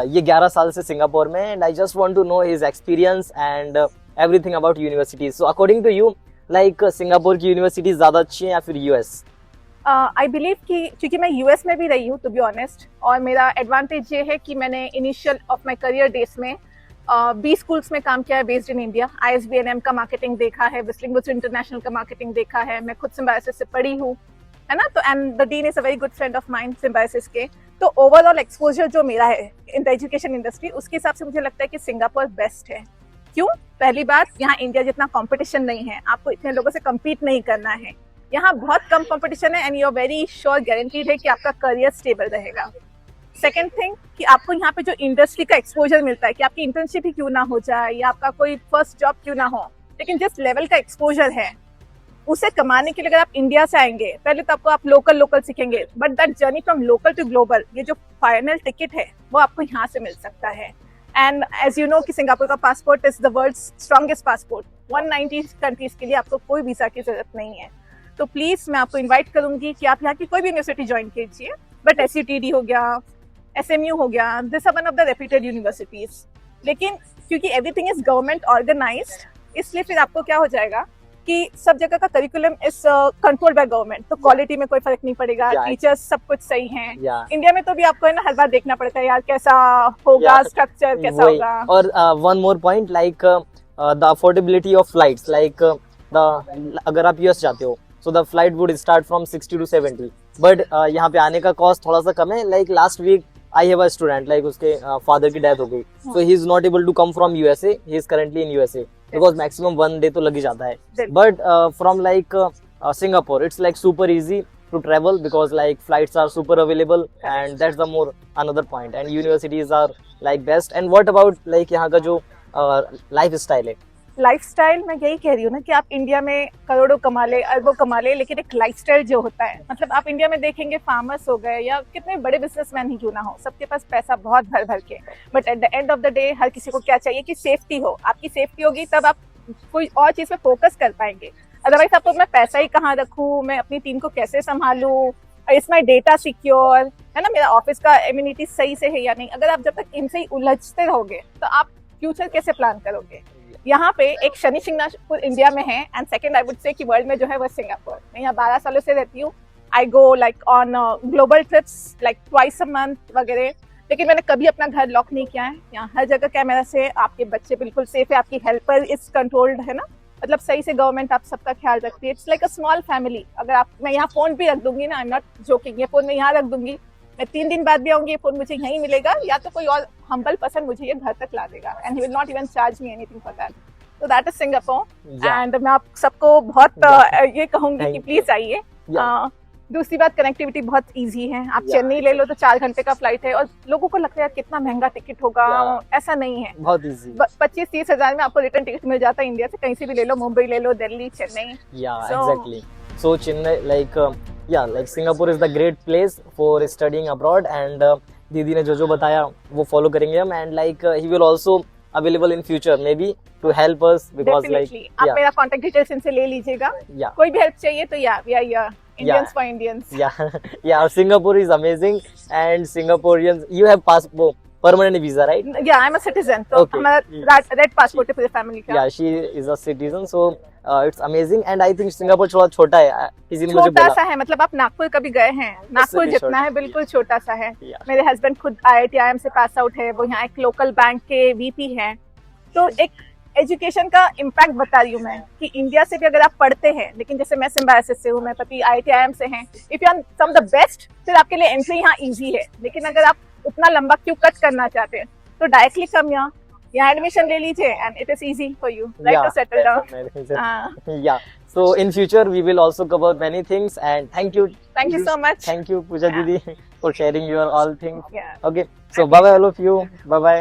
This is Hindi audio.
ये 11 साल से सिंगापुर में, and I just want to know his experience and everything about universities. So according to you, like Singapore की यूनिवर्सिटीज ज्यादा अच्छी हैं या फिर यूएस? आई बिलीव कि क्योंकि मैं यूएस में भी रही हूँ टू बी ऑनेस्ट, और मेरा एडवांटेज ये है कि मैंने initial of my career days में 20 स्कूल्स में काम किया है बेस्ड इन इंडिया। ISB&M का मार्केटिंग देखा है, विस्लिंग बुक्स इंटरनेशनल का मार्केटिंग देखा है, मैं खुद सिम्बायोसिस से पढ़ी हूँ, है ना। तो and the dean is a very good friend of mind symbiosis के। तो ओवरऑल एक्सपोजर जो मेरा है इन द एजुकेशन इंडस्ट्री, उसके हिसाब से मुझे लगता है कि सिंगापुर बेस्ट है। क्यों? पहली बात, यहाँ इंडिया जितना कंपटीशन नहीं है, आपको इतने लोगों से कम्पीट नहीं करना है। यहाँ बहुत कम कंपटीशन है and you are very sure, guaranteed है कि आपका करियर स्टेबल रहेगा। सेकेंड थिंग कि आपको यहाँ पे जो इंडस्ट्री का एक्सपोजर मिलता है, कि आपकी इंटर्नशिप ही क्यों ना हो जाए या आपका कोई फर्स्ट जॉब क्यों ना हो, लेकिन जिस लेवल का एक्सपोजर है उसे कमाने के लिए अगर आप इंडिया से आएंगे, पहले तो आपको आप लोकल सीखेंगे, but that journey from local to global, ये जो फाइनल टिकट है वो आपको यहाँ से मिल सकता है। एंड एज यू नो कि सिंगापुर का passport is the world's strongest passport. 190 countries के लिए आपको कोई वीजा की जरूरत नहीं है। तो प्लीज मैं आपको इन्वाइट करूंगी कि आप यहाँ की कोई भी यूनिवर्सिटी ज्वाइन कीजिए, बट SUTD हो गया, SMU हो गया, this are one of the reputed universities. लेकिन क्योंकि एवरीथिंग इज गवर्नमेंट ऑर्गेनाइज्ड, इसलिए फिर आपको क्या हो जाएगा कि सब जगह का curriculum is controlled by government, तो क्वालिटी में कोई फर्क नहीं पड़ेगा, टीचर्स सब कुछ सही हैं। इंडिया में तो भी आपको है ना हर बार देखना पड़ता है यार कैसा होगा, स्ट्रक्चर कैसा होगा। और one more point, like the affordability of flights, like अगर आप यूएस जाते हो so the flight would start from 60 to 70, but यहाँ पे आने का कॉस्ट थोड़ा सा कम है। like last week I have a student, like उसके फादर की डेथ हो गई, so he is not able to come from USA, he is currently in USA because maximum 1 day तो लग ही जाता है, but from like Singapore it's like super easy to travel because like flights are super available and that's the more another point, and universities are like best। and what about like यहाँ का जो लाइफ स्टाइल है? लाइफस्टाइल मैं यही कह रही हूँ ना कि आप इंडिया में करोड़ों कमा ले, अरबों कमा ले, लेकिन एक लाइफस्टाइल जो होता है, मतलब आप इंडिया में देखेंगे फार्मर्स हो गए या कितने बड़े बिजनेसमैन ही क्यों ना हो, सबके पास पैसा बहुत भर भर के, but at the end of the day हर किसी को क्या चाहिए कि सेफ्टी हो। आपकी सेफ्टी होगी तब आप कोई और चीज पे फोकस कर पाएंगे। अदरवाइज आपको मैं पैसा ही कहाँ रखूँ, मैं अपनी टीम को कैसे संभालूँ, इज माई डेटा सिक्योर, है ना, मेरा ऑफिस का इम्यूनिटी सही से है या नहीं, अगर आप जब तक इनसे ही उलझते रहोगे तो आप फ्यूचर कैसे प्लान करोगे। यहाँ पे एक शनि सिंगनापुर इंडिया में है, and second I would say कि वर्ल्ड में जो है वो सिंगापुर। मैं यहाँ 12 सालों से रहती हूँ। I go like on global trips like twice a month वगैरह, लेकिन मैंने कभी अपना घर लॉक नहीं किया है। यहाँ हर जगह कैमरा से, आपके बच्चे बिल्कुल सेफ है, आपकी हेल्पर इज कंट्रोल्ड, है ना, मतलब सही से गवर्नमेंट आप सबका ख्याल रखती है। It's like a small family. अगर आप, मैं यहाँ फोन भी रख दूंगी ना, आई एम नॉट जोकिंग, ये फोन मैं यहाँ रख दूंगी, मैं 3 दिन बाद भी आऊंगी, ये फोन मुझे यहीं मिलेगा, या तो कोई और हम्बल पर्सन मुझे ये घर तक ला देगा, and he will not even charge me anything for that. So that is Singapore, and मैं आप सबको बहुत ये कहूंगी कि प्लीज आइए। दूसरी बात, कनेक्टिविटी बहुत इजी है। आप चेन्नई ले लो तो 4 घंटे का फ्लाइट है, और लोगों को लगता है यार कितना महंगा टिकट होगा, ऐसा नहीं है, बहुत इजी। 25-30 हजार में आपको रिटर्न टिकट मिल जाता है इंडिया से, कहीं से भी ले लो, मुंबई ले लो, Delhi, Chennai. Exactly. So Chennai, like Singapore is the great place for studying abroad, and दीदी ने जो बताया वो फॉलो करेंगे हम, and like he will also available in future maybe to help us because definitely. आप मेरा contact details इनसे ले लीजिएगा, कोई भी हेल्प चाहिए तो we are here, Indians for Indians। Singapore is amazing, and Singaporeans, you have passport, permanent visa, right? I'm a citizen, so हमारा red passport है पूरे family का। She is a citizen, so it's amazing, and I think Singapore थोड़ा छोटा है, किसी ने मुझे बोला। छोटा सा है, मतलब आप नागपुर कभी गए हैं? नागपुर जितना है, बिल्कुल छोटा सा है। मेरे हस्बैंड खुद IIT-IIM से पास आउट है, वो यहाँ एक लोकल बैंक के VP हैं। तो एक एजुकेशन का इम्पैक्ट बता रही हूँ मैं कि इंडिया से भी अगर आप पढ़ते हैं, लेकिन जैसे मैं सिम्बायोसिस से हूँ, मैं पति IIT-IIM से हैं, if you are some the best, फिर आपके लिए एंट्री यहाँ इजी है। लेकिन अगर आप उतना लंबा क्यों कट करना चाहते हैं तो डायरेक्टली कम यहाँ एडमिशन ले लीजिए, and it is easy for you right to settle down. So in future we will also cover many things, and thank you so much, thank you Pooja Didi for sharing your all things। Okay, so bye bye all of you, bye bye।